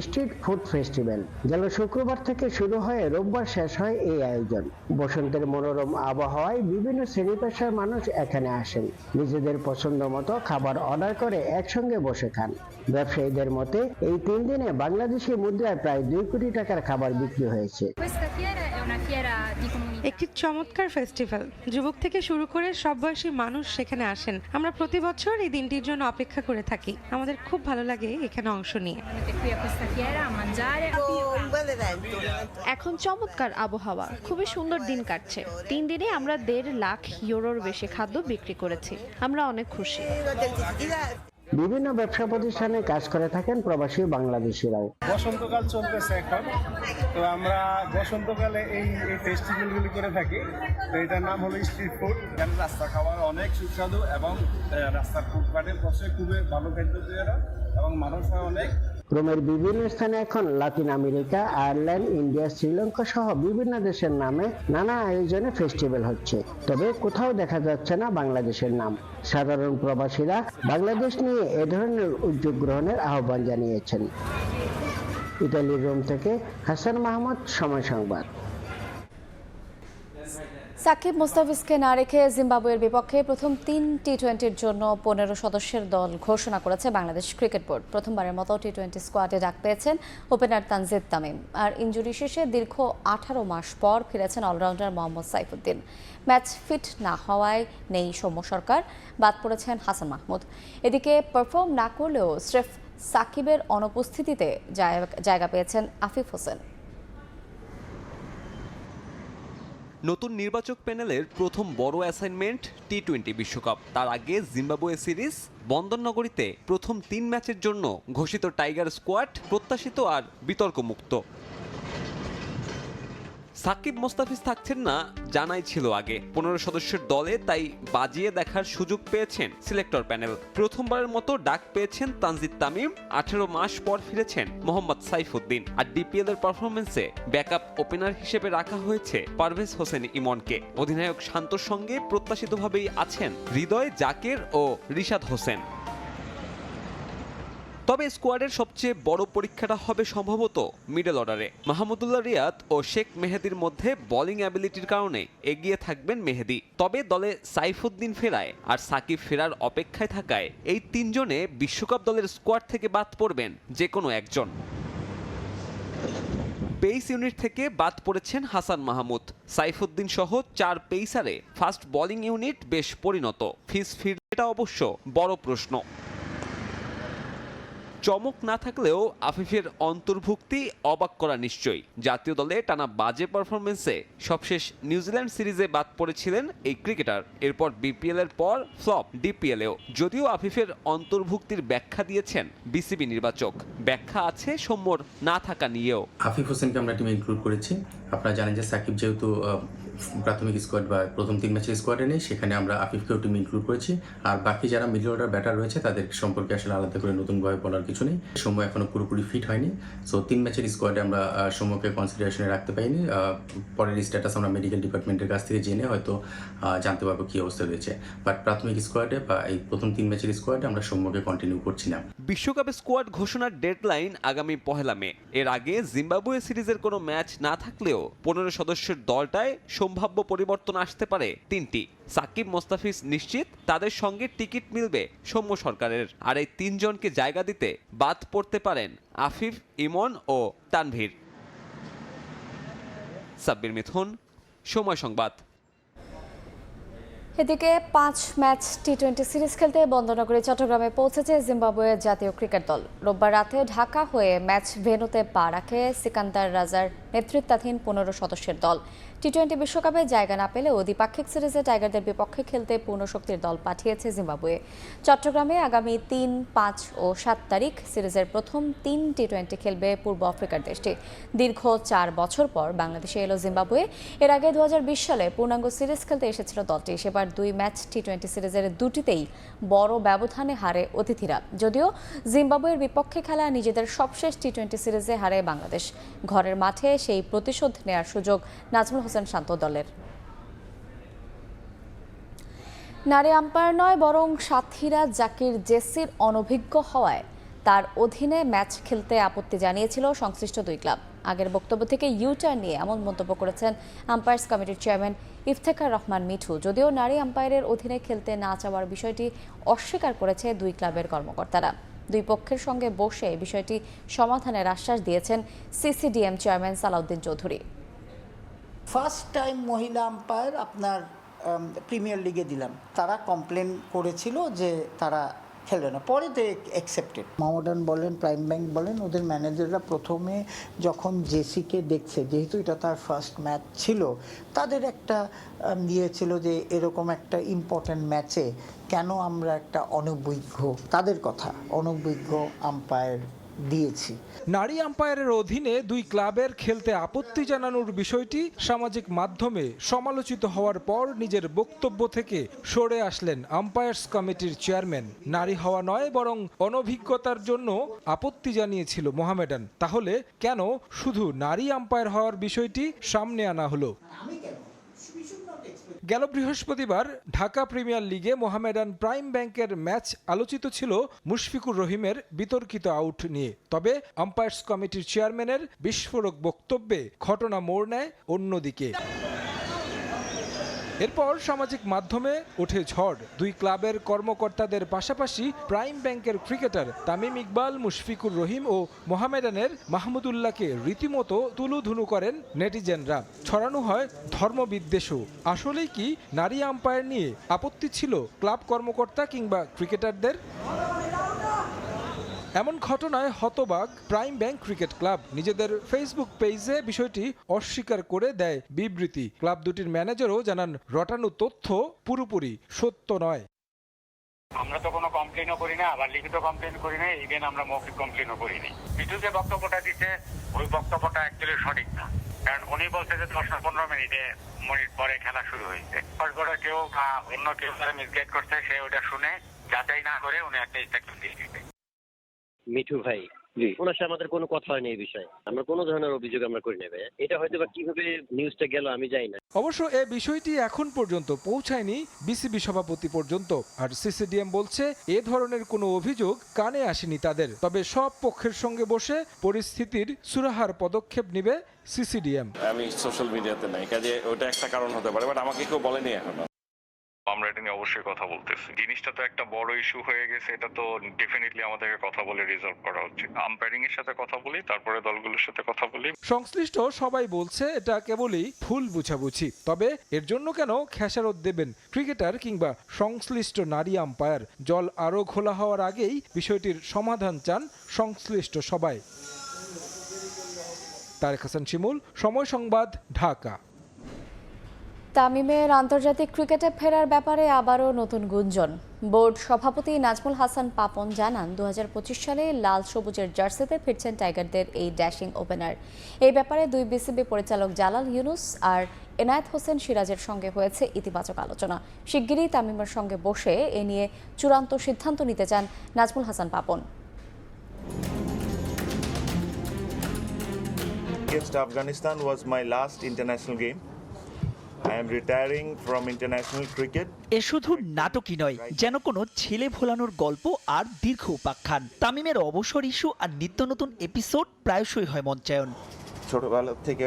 S8: স্ট্রিট ফুড ফেস্টিভ্যাল। গেল শুক্রবার থেকে শুরু হয়ে রোববার শেষ হয় এই আয়োজন। বসন্তের মনোরম আবহাওয়ায় বিভিন্ন শ্রেণী পেশার মানুষ এখানে আসেন, নিজেদের পছন্দ মতো খাবার অর্ডার করে একসঙ্গে বসে খান। ব্যবসায়ীদের মতে এই 3 দিনে বাংলাদেশি মুদ্রায় প্রায় 2 কোটি টাকার খাবার বিক্রি হয়েছে।
S10: একটি চমৎকার ফেস্টিভ্যাল, যুবক থেকে শুরু করে সব বয়সী মানুষ সেখানে আসেন। আমরা প্রতি বছর এই দিনটির জন্য অপেক্ষা করে থাকি। আমাদের খুব ভালো লাগে এখানে অংশ নিয়ে।
S12: এখন চমৎকার আবহাওয়া, খুবই সুন্দর দিন কাটছে। 3 দিনে আমরা 1.5 লাখ ইউরোর বেশি খাদ্য বিক্রি করেছি। আমরা অনেক খুশি।
S8: বিভিন্ন ব্যবসা প্রতিষ্ঠানে কাজ করে থাকেন প্রবাসী বাংলাদেশিরাও।
S13: বসন্তকাল চলতেছে এখন, তো আমরা বসন্তকালে এই ফেস্টিভ্যালগুলি করে থাকি। তো এটার নাম হলো স্ট্রিট ফুড। রাস্তার খাবার অনেক সুস্বাদু এবং রাস্তার ফুটপাতের পাশে খুবই ভালো খাদ্য তৈরি হয় এবং মানুষ অনেক।
S8: রোমের বিভিন্ন স্থানে এখন Latin America, Ireland, India, Sri Lanka সহ বিভিন্ন দেশের নামে নানা আয়োজনে ফেস্টিভ্যাল হচ্ছে। তবে কোথাও দেখা যাচ্ছে না বাংলাদেশের নাম। সাধারণ প্রবাসীরা বাংলাদেশ নিয়ে এ ধরনের উদ্যোগ গ্রহণের আহ্বান জানিয়েছেন। ইতালির রোম থেকে হাসান মাহমুদ, সময় সংবাদ।
S1: সাকিব মুস্তাফিজকে না রেখে জিম্বাবুয়ের বিপক্ষে প্রথম 3 টি-20-র জন্য 15 সদস্যের দল ঘোষণা করেছে বাংলাদেশ ক্রিকেট বোর্ড। প্রথমবারের মতো টি-20 স্কোয়াডে ডাক পেয়েছেন ওপেনার তানজিদ তামিম। আর ইনজুরি শেষে দীর্ঘ 18 মাস পর ফিরেছেন allrounder Mohammad Saifuddin. Match fit না হওয়ায় নেই সৌম্য সরকার, বাদ পড়েছেন হাসান মাহমুদ। এদিকে পারফর্ম না করলেও স্রেফ সাকিবের অনুপস্থিতিতে জায়গা পেয়েছেন আফিফ হোসেন।
S15: নতুন নির্বাচক প্যানেলের প্রথম বড় অ্যাসাইনমেন্ট টি-20 বিশ্বকাপ। তার আগে জিম্বাবুয়ে সিরিজ, বন্দরনগরীতে প্রথম 3 ম্যাচের জন্য ঘোষিত টাইগার স্কোয়াড প্রত্যাশিত আর বিতর্কমুক্ত। সাকিব মোস্তাফিজ থাকছেন না জানাই ছিল আগে। 15 সদস্যের দলে তাই বাজিয়ে দেখার সুযোগ পেয়েছেন সিলেক্টর প্যানেল। প্রথমবারের মতো ডাক পেয়েছেন তানজিদ তামিম। 18 মাস পর ফিরেছেন মোহাম্মদ সাইফুদ্দিন। আর ডিপিএল এর পারফরমেন্সে ব্যাকআপ ওপেনার হিসেবে রাখা হয়েছে পারভেজ হোসেন ইমনকে। অধিনায়ক শান্তর সঙ্গে প্রত্যাশিতভাবেই আছেন হৃদয়, জাকের ও রিশাদ হোসেন। তবে স্কোয়াডের সবচেয়ে বড় পরীক্ষাটা হবে সম্ভবত মিডল অর্ডারে। মাহমুদুল্লাহ রিয়াদ ও শেখ মেহেদির মধ্যে বোলিং অ্যাবিলিটির কারণে এগিয়ে থাকবেন মেহেদি। তবে দলে সাইফুদ্দিন ফেরায় আর সাকিব ফেরার অপেক্ষায় থাকায় এই 3 জনে বিশ্বকাপ দলের স্কোয়াড থেকে বাদ পড়বেন যে কোনো একজন। পেস ইউনিট থেকে বাদ পড়েছেন হাসান মাহমুদ। সাইফুদ্দিন সহ 4 পেসারে ফাস্ট বোলিং ইউনিট বেশ পরিণত। ফিরটা অবশ্য বড় প্রশ্ন। চমক না থাকলেও আফিফের অন্তর্ভুক্তি অবাক করা নিশ্চয়ই। জাতীয় দলে টানা বাজে পারফরমেন্সে সবশেষ নিউজিল্যান্ড সিরিজে বাদ পড়েছিলেন এই ক্রিকেটার। এরপর বিপিএল এর পর ফ্লপ ডিপিএলেও। যদিও আফিফের অন্তর্ভুক্তির ব্যাখ্যা দিয়েছেন বিসিবি নির্বাচক। ব্যাখ্যা আছে সৌম্যর না থাকা নিয়েও।
S28: আফিফ হোসেনকে আমরা টিমে ইনক্লুড করেছি। আপনারা জানেন যে সাকিব যেহেতু
S11: প্রাথমিক স্কোয়াড বা প্রথম 3 ম্যাচের স্কোয়াডে নেই, সেখানে আমরা আফিফকেও টিমে ইনক্লুড করেছি। আর বাকি যারা মিডল অর্ডার ব্যাটার রয়েছে তাদের সম্পর্কে আসলে আলাদা করে নতুনভাবে বলার কিছু নেই। সময় এখনো পুরোপুরি ফিট হয়নি, সো 3 ম্যাচের স্কোয়াডে আমরা সময়কে কনসিডারেশনে রাখতে পারিনি। পরের স্ট্যাটাস আমরা মেডিকেল ডিপার্টমেন্টের কাছ থেকে জেনে হয়তো জানতে পারবো কী অবস্থা রয়েছে। বাট প্রাথমিক স্কোয়াডে বা এই প্রথম 3 ম্যাচের স্কোয়াডে আমরা সময়কে কন্টিনিউ করছি না।
S15: বিশ্বকাপে স্কোয়াড ঘোষণার ডেডলাইন আগামী 1 মে। এর আগে জিম্বাবুয়ে সিরিজের কোনো ম্যাচ না থাকলেও 15 সদস্যের দলটায় সম্ভাব্য পরিবর্তন আসতে পারে 3টি। সাকিব, মোস্তাফিজ নিশ্চিত তাদের সঙ্গে টিকিট মিলবে সৌম্য সরকারের। আর এই 3 জনকে জায়গা দিতে বাদ পড়তে পারেন আফিফ, ইমন ও তানভীর। সাব্বির মিথুন, সময় সংবাদ।
S1: এদিকে 5 ম্যাচ টি-20 সিরিজ খেলতে বন্দরনগরী চট্টগ্রামে পৌঁছেছে জিম্বাবুয়ের জাতীয় ক্রিকেট দল। রোববার রাতে ঢাকা হয়ে ম্যাচ ভেন্যুতে পা রাখে সিকান্দার রাজার নেতৃত্বাধীন 15 সদস্যের দল। টি-20 বিশ্বকাপে জায়গা না পেলেও দ্বিপাক্ষিক সিরিজে টাইগারদের বিপক্ষে খেলতে পূর্ণ শক্তির দল পাঠিয়েছে জিম্বাবুয়ে। চট্টগ্রামে আগামী 3, 5 ও 7 তারিখ সিরিজের প্রথম 3 টি-20 খেলবে পূর্ব আফ্রিকার দেশটি। দীর্ঘ 4 বছর পর বাংলাদেশে এলো জিম্বাবুয়ে। এর আগে 2020 সালে পূর্ণাঙ্গ সিরিজ খেলতে এসেছিল দলটি। সেবার 2 ম্যাচ টি-20 সিরিজের দুটিতেই বড় ব্যবধানে হারে অতিথিরা। যদিও জিম্বাবুয়ের বিপক্ষে খেলা নিজেদের সবশেষ টি-20 সিরিজে হারে বাংলাদেশ। ঘরের মাঠে সেই প্রতিশোধ নেয়ার সুযোগ নাজমুল হোসেন শান্ত দলের। নারী আম্পায়ার নয় বরং সাথীরা জাকির জেসির অনভিজ্ঞ হওয়ায় তার অধীনে ম্যাচ খেলতে আপত্তি জানিয়েছিল সংশ্লিষ্ট 2 ক্লাব। আগের বক্তব্য থেকে ইউটার্ন নিয়ে এমন মন্তব্য করেছেন আম্পায়ার্স কমিটির চেয়ারম্যান ইফতেখার রহমান মিঠু। যদিও নারী আম্পায়ারের অধীনে খেলতে না চাওয়ার বিষয়টি অস্বীকার করেছে 2 ক্লাবের কর্মকর্তারা। 2 পক্ষের সঙ্গে বসে বিষয়টি সমাধানের আশ্বাস দিয়েছেন CCDM chairman Salauddin Chowdhury.
S14: First time মহিলা আম্পায়ার আপনার প্রিমিয়ার লিগে দিলাম, তারা কমপ্লেন করেছিল যে তারা খেলবে না, পরে তো অ্যাকসেপ্টেড। মোহামেডান বলেন, প্রাইম ব্যাংক বলেন, ওদের ম্যানেজাররা প্রথমে যখন জেসিকে দেখছে, যেহেতু এটা তার ফার্স্ট ম্যাচ ছিল, তাদের একটা দিয়েছিল যে এরকম একটা ইম্পর্ট্যান্ট ম্যাচে কেন আমরা একটা তাদের কথা অনভিজ্ঞ আম্পায়ার দিয়েছি।
S16: নারী আম্পায়ারের অধীনে 2 ক্লাবের খেলতে আপত্তি জানানোর বিষয়টি সামাজিক মাধ্যমে সমালোচিত হওয়ার পর নিজের বক্তব্য থেকে সরে আসলেন আম্পায়ার্স কমিটির চেয়ারম্যান। নারী হওয়া নয় বরং অনভিজ্ঞতার জন্য আপত্তি জানিয়েছিল মোহামেডান। তাহলে কেন শুধু নারী আম্পায়ার হওয়ার বিষয়টি সামনে আনা হলো? গেল বৃহস্পতিবার ঢাকা প্রিমিয়ার লিগে মোহামেডান প্রাইম ব্যাংকের ম্যাচ আলোচিত ছিল মুশফিকুর রহিমের বিতর্কিত আউট নিয়ে। তবে আম্পায়ার্স কমিটির চেয়ারম্যানের বিস্ফোরক বক্তব্যে ঘটনা মোড় নেয় অন্যদিকে। এরপর সামাজিক মাধ্যমে ওঠে ঝড়। 2 ক্লাবের কর্মকর্তাদের পাশাপাশি প্রাইম ব্যাংকের ক্রিকেটার তামিম ইকবাল, মুশফিকুর রহিম ও মোহামেডানের মাহমুদুল্লাহকে রীতিমতো তুলুধুনু করেন নেটিজেনরা। ছড়ানো হয় ধর্মবিদ্বেষও। আসলেই কি নারী আম্পায়ার নিয়ে আপত্তি ছিল ক্লাব কর্মকর্তা কিংবা ক্রিকেটারদের? এমন ঘটনায় হতবাক প্রাইম ব্যাংক ক্রিকেট ক্লাব। নিজেদের ফেসবুক পেজে বিষয়টি অস্বীকার করে দেয় বিবৃতি। ক্লাব দুটির ম্যানেজারও জানান রটানো তথ্য পুরোপুরি সত্য নয়।
S17: আমরা তো কোনো কমপ্লেনও করি না, আবার লিখিত কমপ্লেন করি না, ইভেন আমরা মৌখিক কমপ্লেনও করিনি। মিঠু যে বক্তব্যটা দিচ্ছে ওই বক্তব্যটা অ্যাকচুয়ালি সঠিক না, কারণ উনি বলছে যে 10-15 মিনিট পরে খেলা শুরু হয়েছে। কেউ বা অন্য কেউ তারা মিসগাইড করছে, সে ওটা শুনে যাচাই না করে উনি একটা স্টেটমেন্ট দিয়ে দিচ্ছে।
S18: মিঠু ভাই, ওনার সাথে আমাদের কোনো কথা হয়নি এই বিষয়ে, আমরা কোনো ধরনের অভিযোগ আমরা করি না ভাই। এটা হয়তো বা কিভাবে নিউজটা গেল আমি জানি না।
S16: অবশ্য এই বিষয়টি এখন পর্যন্ত পৌঁছায়নি বিসিবি সভাপতি পর্যন্ত। আর সিসিডিএম বলছে এ ধরনের কোনো অভিযোগ কানে আসেনি তাদের। তবে সব পক্ষের সঙ্গে বসে পরিস্থিতির সুরাহার পদক্ষেপ নেবে সিসিডিএম।
S19: আমি সোশ্যাল মিডিয়াতে নাই, কাজে ওটা একটা কারণ হতে পারে, বাট আমাকে কেউ বলেনি এখনো।
S20: আমরা এটা নিয়ে অবশ্যই কথা বলতেছি। জিনিসটা তো একটা বড় ইস্যু হয়ে গেছে, এটা তো ডেফিনেটলি আমাদেরকে কথা বলে রিজলভ করা উচিত। আম্পায়ারিং এর সাথে কথা বলি, তারপরে দলগুলোর সাথে কথা বলি।
S16: সংশ্লিষ্ট সবাই বলছে এটা কেবলই ভুল বুঝাবুঝি। তবে এর জন্য কেন খেসারত দেবেন ক্রিকেটার কিংবা সংশ্লিষ্ট নারী আম্পায়ার? জল আরো ঘোলা হওয়ার আগেই বিষয়টির সমাধান চান সংশ্লিষ্ট সবাই। তারেক হাসান শিমুল, সময় সংবাদ, ঢাকা।
S1: তামিমের আন্তর্জাতিক ক্রিকেটে ফেরার ব্যাপারে আবারও নতুন গুঞ্জন। বোর্ড সভাপতি নাজমুল হাসান পাপন জানান 2025 সালে লাল সবুজের জার্সিতে ফিরছেন টাইগারদের এই ড্যাশিং ওপেনার। এই ব্যাপারে 2 বিসিবি পরিচালক জালাল ইউনুস আর এনায়েত হোসেন সিরাজের সঙ্গে হয়েছে ইতিবাচক আলোচনা। শিগগিরই তামিমের সঙ্গে বসে এ নিয়ে চূড়ান্ত সিদ্ধান্ত নিতে চান Nazmul Hasan Papon.
S3: Against Afghanistan was my last international game. I am retiring from international cricket.
S4: এ শুধু নাটকই নয়, যেন কোনো ছেলে ভোলানোর গল্প আর দীর্ঘ উপাখ্যান। তামিমের অবসর ইস্যু আর নিত্য নতুন এপিসোড প্রায়শই হয় মঞ্চায়ন।
S3: ছোটবেলা থেকে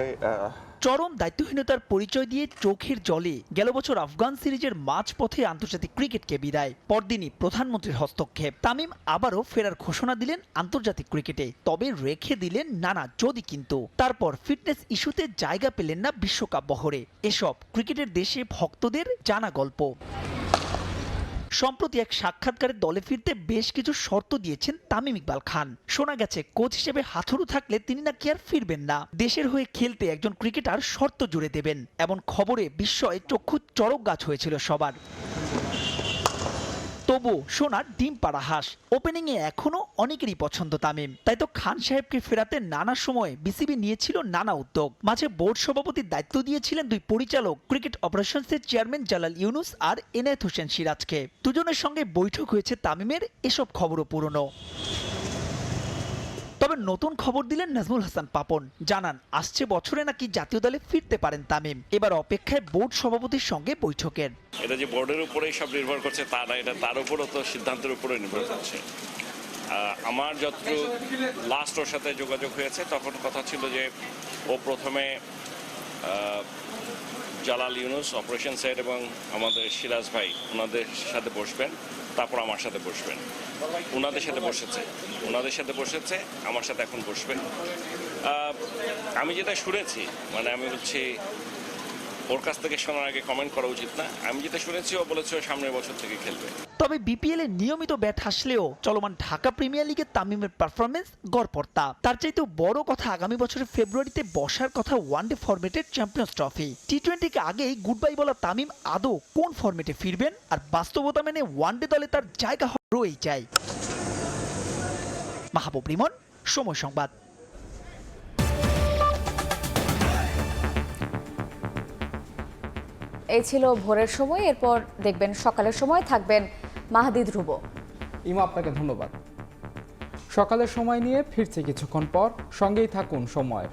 S4: চরম দায়িত্বহীনতার পরিচয় দিয়ে চোখের জলে গেল বছর আফগান সিরিজের মাঝপথে আন্তর্জাতিক ক্রিকেটকে বিদায়। পরদিনই প্রধানমন্ত্রীর হস্তক্ষেপ। তামিম আবারও ফেরার ঘোষণা দিলেন আন্তর্জাতিক ক্রিকেটে, তবে রেখে দিলেন নানা যদি কিন্তু। তারপর ফিটনেস ইস্যুতে জায়গা পেলেন না বিশ্বকাপ বহরে। এসব ক্রিকেটের দেশে ভক্তদের জানা গল্প। সম্প্রতি এক সাক্ষাৎকারে দলে ফিরতে বেশ কিছু শর্ত দিয়েছেন তামিম ইকবাল খান। শোনা গেছে কোচ হিসেবে হাথুরু থাকলে তিনি নাকি আর ফিরবেন না। দেশের হয়ে খেলতে একজন ক্রিকেটার শর্ত জুড়ে দেবেন, এমন খবরে বিস্ময়ে চক্ষু চড়ক গাছ হয়েছিল সবার। তবু সোনার ডিম পাড়া হাঁস। ওপেনিংয়ে এখনো অনেকেরই পছন্দ তামিম। তাই তো খান সাহেবকে ফেরাতে নানা সময় বিসিবি নিয়েছিল নানা উদ্যোগ। মাঝে বোর্ড সভাপতির দায়িত্ব দিয়েছিলেন দুই পরিচালক, ক্রিকেট অপারেশনসের চেয়ারম্যান জালাল ইউনুস আর এনায়েত হোসেন সিরাজকে। দুজনের সঙ্গে বৈঠক হয়েছে তামিমের, এসব খবরও পুরনো। তবে নতুন খবর দিলেন নাজমুল হাসান পাপন। জানান আসছে বছরে নাকি জাতীয় দলে ফিরতে পারেন তামিম। এবার অপেক্ষায় বোর্ড সভাপতির সঙ্গে বৈঠকের।
S19: এটা যে বোর্ডের উপরেই সব নির্ভর করছে তা না, এটা তার উপরও তো সিদ্ধান্তের উপরে নির্ভর করছে। আমার যতটুকু লাস্ট ওর সাথে যোগাযোগ হয়েছে তখন কথা ছিল যে ও প্রথমে জালাল ইউনুস অপারেশন সাইড এবং আমাদের সিরাজ ভাই ওনাদের সাথে বসবেন, তারপর আমার সাথে বসবেন। ওনাদের সাথে বসেছে, আমার সাথে এখন বসবেন। আমি যেটা শুনেছি, মানে আমি বলছি ওর কাছ থেকে শোনার আগে কমেন্ট করা উচিত না। আমি যেটা শুনেছি ও বলেছে ও সামনের বছর থেকে খেলবে।
S4: তবে বিপিএল এ নিয়মিত ব্যাট হাসলেও চলমান ঢাকা প্রিমিয়ার লিগে তামিমের পারফরমেন্স গড়পড়তা। তার চাইতেও বড় কথা আগামী বছরের ফেব্রুয়ারিতে বসার কথা ওয়ানডে ফরম্যাটের চ্যাম্পিয়ন্স ট্রফি। টি-20কে আগেই গুড বাই বলা তামিম আদৌ কোন ফরম্যাটে ফিরবেন, আর বাস্তবতা মেনে ওয়ানডে দলে তার জায়গা রয়েই যায়। মাহবুব রিমন, সময় সংবাদ।
S1: এই ছিল ভোরের সময়। এরপর দেখবেন সকালের সময়, থাকবেন মাহাদি ধ্রুব।
S5: ইমা, আপনাকে ধন্যবাদ। সকালের সময় নিয়ে ফিরছে কিছুক্ষণ পর, সঙ্গেই থাকুন সময়ের।